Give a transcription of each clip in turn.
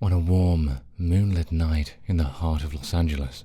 On a warm, moonlit night in the heart of Los Angeles,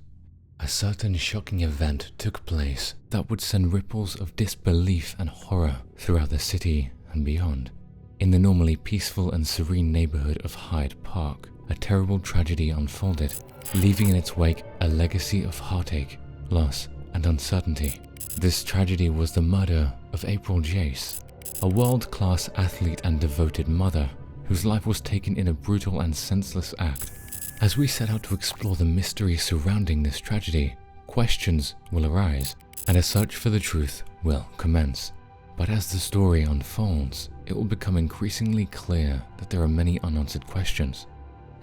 a certain shocking event took place that would send ripples of disbelief and horror throughout the city and beyond. In the normally peaceful and serene neighborhood of Hyde Park, a terrible tragedy unfolded, leaving in its wake a legacy of heartache, loss, and uncertainty. This tragedy was the murder of April Jace, a world-class athlete and devoted mother whose life was taken in a brutal and senseless act. As we set out to explore the mystery surrounding this tragedy, questions will arise, and a search for the truth will commence. But as the story unfolds, it will become increasingly clear that there are many unanswered questions,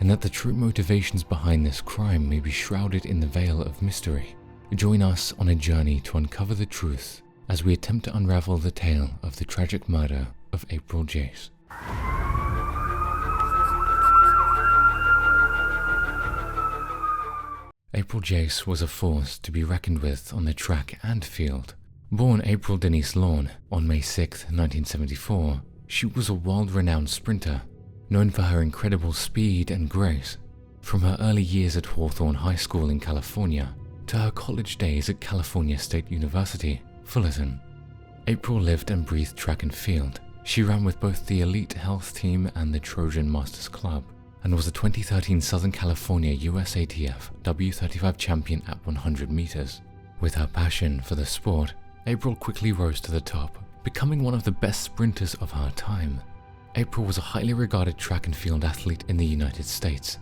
and that the true motivations behind this crime may be shrouded in the veil of mystery. Join us on a journey to uncover the truth as we attempt to unravel the tale of the tragic murder of April Jace. April Jace was a force to be reckoned with on the track and field. Born April Denise Lawn on May 6, 1974, she was a world-renowned sprinter, known for her incredible speed and grace. From her early years at Hawthorne High School in California to her college days at California State University, Fullerton, April lived and breathed track and field. She ran with both the elite health team and the Trojan Masters Club, and was the 2013 Southern California USATF W35 champion at 100 meters. With her passion for the sport, April quickly rose to the top, becoming one of the best sprinters of her time. April was a highly regarded track and field athlete in the United States,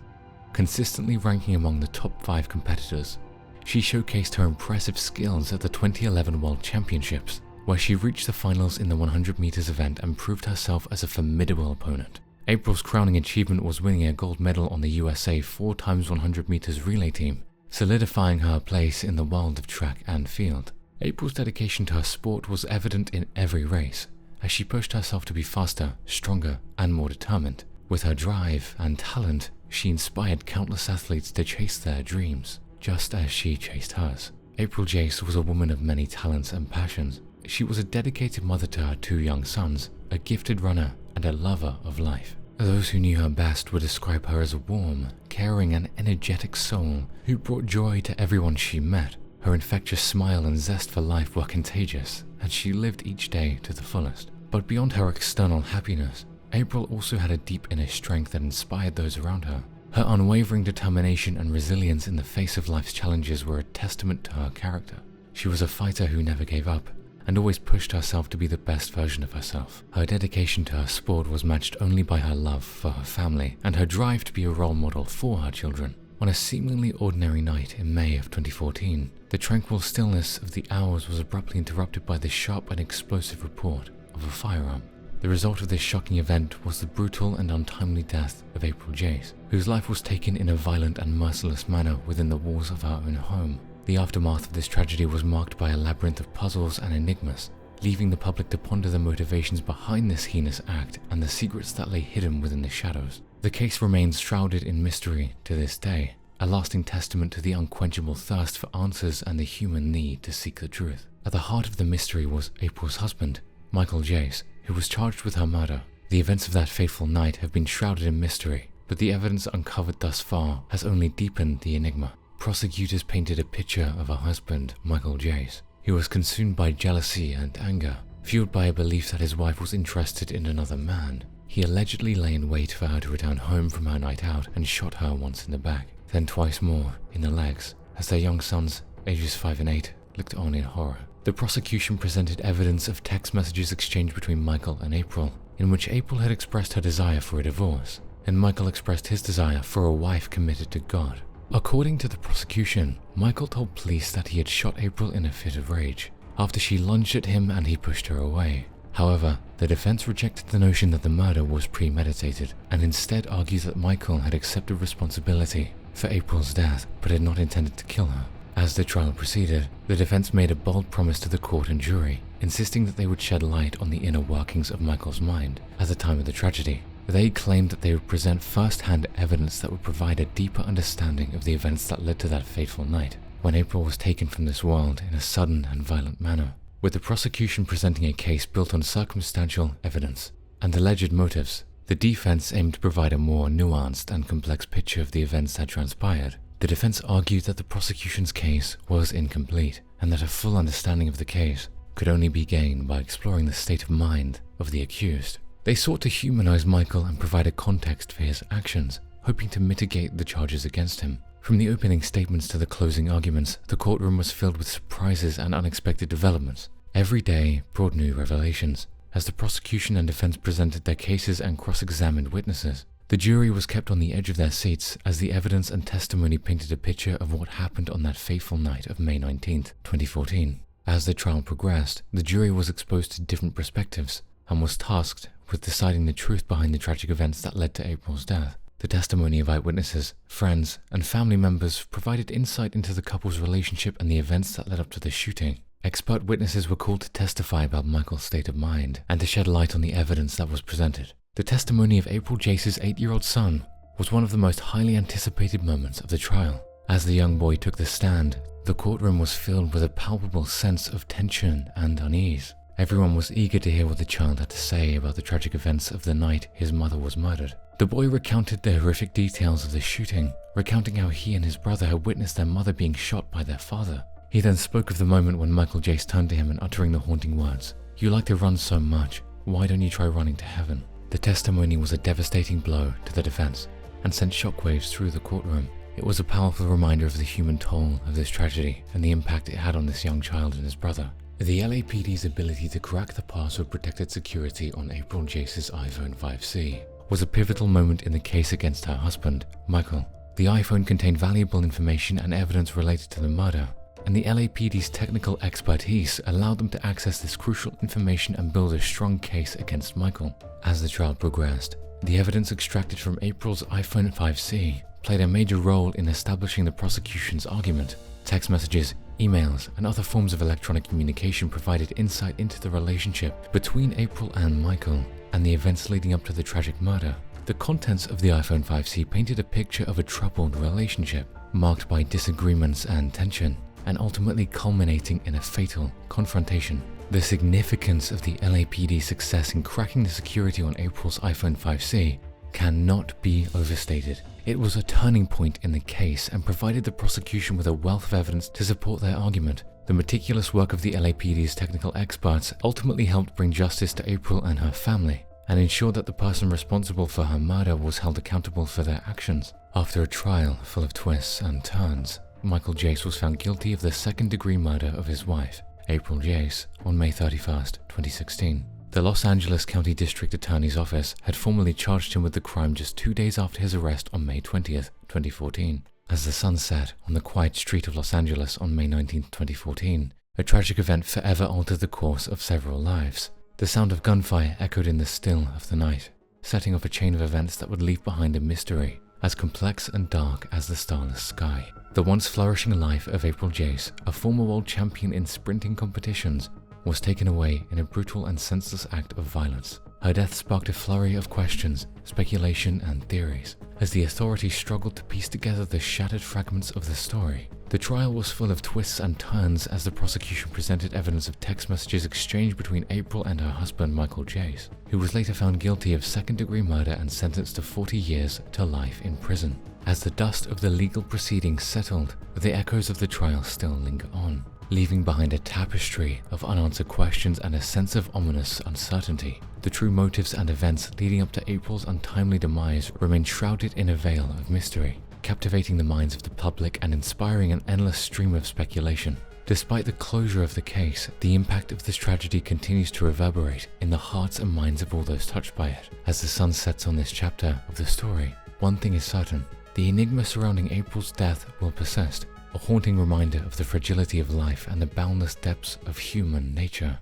consistently ranking among the top 5 competitors. She showcased her impressive skills at the 2011 World Championships, where she reached the finals in the 100 meters event and proved herself as a formidable opponent. April's crowning achievement was winning a gold medal on the USA 4x100 meters relay team, solidifying her place in the world of track and field. April's dedication to her sport was evident in every race, as she pushed herself to be faster, stronger, and more determined. With her drive and talent, she inspired countless athletes to chase their dreams, just as she chased hers. April Jace was a woman of many talents and passions. She was a dedicated mother to her 2 young sons, a gifted runner, and a lover of life. Those who knew her best would describe her as a warm, caring, and energetic soul who brought joy to everyone she met. Her infectious smile and zest for life were contagious, and she lived each day to the fullest. But beyond her external happiness, April also had a deep inner strength that inspired those around her. Her unwavering determination and resilience in the face of life's challenges were a testament to her character. She was a fighter who never gave up, and always pushed herself to be the best version of herself. Her dedication to her sport was matched only by her love for her family and her drive to be a role model for her children. On a seemingly ordinary night in May of 2014, the tranquil stillness of the hours was abruptly interrupted by the sharp and explosive report of a firearm. The result of this shocking event was the brutal and untimely death of April Jace, whose life was taken in a violent and merciless manner within the walls of her own home. The aftermath of this tragedy was marked by a labyrinth of puzzles and enigmas, leaving the public to ponder the motivations behind this heinous act and the secrets that lay hidden within the shadows. The case remains shrouded in mystery to this day, a lasting testament to the unquenchable thirst for answers and the human need to seek the truth. At the heart of the mystery was April's husband, Michael Jace, who was charged with her murder. The events of that fateful night have been shrouded in mystery, but the evidence uncovered thus far has only deepened the enigma. Prosecutors painted a picture of her husband, Michael Jace, who was consumed by jealousy and anger, fueled by a belief that his wife was interested in another man. He allegedly lay in wait for her to return home from her night out and shot her once in the back, then twice more in the legs, as their young sons, ages 5 and 8, looked on in horror. The prosecution presented evidence of text messages exchanged between Michael and April, in which April had expressed her desire for a divorce, and Michael expressed his desire for a wife committed to God. According to the prosecution, Michael told police that he had shot April in a fit of rage, after she lunged at him and he pushed her away. However, the defense rejected the notion that the murder was premeditated, and instead argued that Michael had accepted responsibility for April's death, but had not intended to kill her. As the trial proceeded, the defense made a bold promise to the court and jury, insisting that they would shed light on the inner workings of Michael's mind at the time of the tragedy. They claimed that they would present first-hand evidence that would provide a deeper understanding of the events that led to that fateful night, when April was taken from this world in a sudden and violent manner. With the prosecution presenting a case built on circumstantial evidence and alleged motives, The defense aimed to provide a more nuanced and complex picture of the events that transpired. The defense argued that the prosecution's case was incomplete, and that a full understanding of the case could only be gained by exploring the state of mind of the accused. They sought to humanize Michael and provide a context for his actions, hoping to mitigate the charges against him. From the opening statements to the closing arguments, the courtroom was filled with surprises and unexpected developments. Every day brought new revelations. As the prosecution and defense presented their cases and cross-examined witnesses, the jury was kept on the edge of their seats as the evidence and testimony painted a picture of what happened on that fateful night of May 19, 2014. As the trial progressed, the jury was exposed to different perspectives and was tasked with deciding the truth behind the tragic events that led to April's death. The testimony of eyewitnesses, friends, and family members provided insight into the couple's relationship and the events that led up to the shooting. Expert witnesses were called to testify about Michael's state of mind and to shed light on the evidence that was presented. The testimony of April Jace's 8-year-old son was one of the most highly anticipated moments of the trial. As the young boy took the stand, the courtroom was filled with a palpable sense of tension and unease. Everyone was eager to hear what the child had to say about the tragic events of the night his mother was murdered. The boy recounted the horrific details of the shooting, recounting how he and his brother had witnessed their mother being shot by their father. He then spoke of the moment when Michael Jace turned to him and uttering the haunting words, "You like to run so much, why don't you try running to heaven?" The testimony was a devastating blow to the defense and sent shockwaves through the courtroom. It was a powerful reminder of the human toll of this tragedy and the impact it had on this young child and his brother. The LAPD's ability to crack the password-protected security on April Jace's iPhone 5C was a pivotal moment in the case against her husband, Michael. The iPhone contained valuable information and evidence related to the murder, and the LAPD's technical expertise allowed them to access this crucial information and build a strong case against Michael. As the trial progressed, the evidence extracted from April's iPhone 5C played a major role in establishing the prosecution's argument. Text messages, emails, and other forms of electronic communication provided insight into the relationship between April and Michael and the events leading up to the tragic murder. The contents of the iPhone 5C painted a picture of a troubled relationship, marked by disagreements and tension, and ultimately culminating in a fatal confrontation. The significance of the LAPD's success in cracking the security on April's iPhone 5C cannot be overstated. It was a turning point in the case and provided the prosecution with a wealth of evidence to support their argument. The meticulous work of the LAPD's technical experts ultimately helped bring justice to April and her family, and ensured that the person responsible for her murder was held accountable for their actions. After a trial full of twists and turns, Michael Jace was found guilty of the second-degree murder of his wife, April Jace, on May 31st, 2016. The Los Angeles County District Attorney's Office had formally charged him with the crime just 2 days after his arrest on May 20th, 2014. As the sun set on the quiet street of Los Angeles on May 19th, 2014, a tragic event forever altered the course of several lives. The sound of gunfire echoed in the still of the night, setting off a chain of events that would leave behind a mystery as complex and dark as the starless sky. The once flourishing life of April Jace, a former world champion in sprinting competitions, was taken away in a brutal and senseless act of violence. Her death sparked a flurry of questions, speculation, and theories, as the authorities struggled to piece together the shattered fragments of the story. The trial was full of twists and turns as the prosecution presented evidence of text messages exchanged between April and her husband Michael Jace, who was later found guilty of second-degree murder and sentenced to 40 years to life in prison. As the dust of the legal proceedings settled, the echoes of the trial still linger on, leaving behind a tapestry of unanswered questions and a sense of ominous uncertainty. The true motives and events leading up to April's untimely demise remain shrouded in a veil of mystery, captivating the minds of the public and inspiring an endless stream of speculation. Despite the closure of the case, the impact of this tragedy continues to reverberate in the hearts and minds of all those touched by it. As the sun sets on this chapter of the story, one thing is certain: the enigma surrounding April's death will persist, a haunting reminder of the fragility of life and the boundless depths of human nature.